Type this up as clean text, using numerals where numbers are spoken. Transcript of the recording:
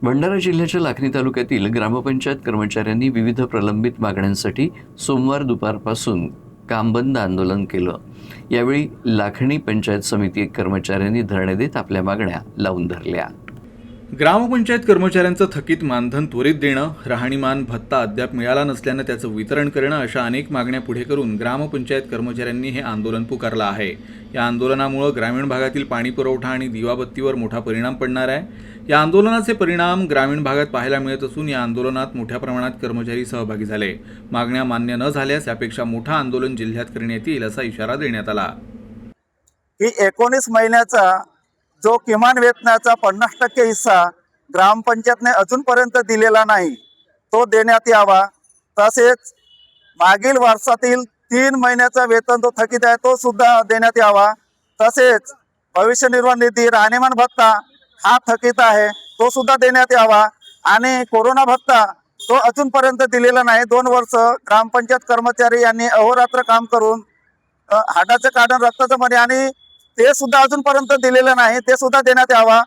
भंडारा जिल्ह्याच्या लाखनी तालुक्यातील ग्रामपंचायत कर्मचाऱ्यांनी विविध प्रलंबित मागण्यांसाठी सोमवार दुपारपासून काम बंद आंदोलन केलं। यावेळी लाखनी पंचायत समिती कर्मचाऱ्यांनी धरणे देत आपल्या मागण्या लावून धरल्या। ग्रामपंचायत कर्मचाऱ्यांचं थकीत मानधन त्वरित देणं, राहणीमान भत्ता अद्याप मिळाला नसल्यानं त्याचं वितरण करणं अशा अनेक मागण्या पुढे करून ग्रामपंचायत कर्मचाऱ्यांनी हे आंदोलन पुकारलं आहे। या आंदोलनामुळे ग्रामीण भागातील पाणी पुरवठा आणि दिवाबत्तीवर मोठा परिणाम पडणार आहे। या आंदोलनाचे परिणाम ग्रामीण भागात पाहायला मिळत असून या आंदोलनात मोठ्या प्रमाणात कर्मचारी सहभागी झाले। मागण्या मान्य न झाल्यास यापेक्षा मोठं आंदोलन जिल्ह्यात करण्यात येईल असा इशारा देण्यात आला। की 19 महिन्याचा जो किमान वेतनाचा 50% हिस्सा ग्रामपंचायतने अजूनपर्यंत दिलेला नाही तो देण्यात यावा। तसेच मागील वर्षातील 3 महिन्याचा वेतन जो थकीत आहे तो सुद्धा देण्यात यावा। तसेच भविष्य निर्वाह निधी, राहणीमान भत्ता हा थकीत आहे तो सुद्धा देण्यात यावा। आणि कोरोना भत्ता तो अजूनपर्यंत दिलेला नाही। 2 वर्ष ग्रामपंचायत कर्मचारी यांनी अहोरात्र काम करून हाडाचं काढून रक्ताचं मणी आणि ते सुद्धा अजूनपर्यंत दिलेलं नाही, ते सुद्धा देण्यात यावा।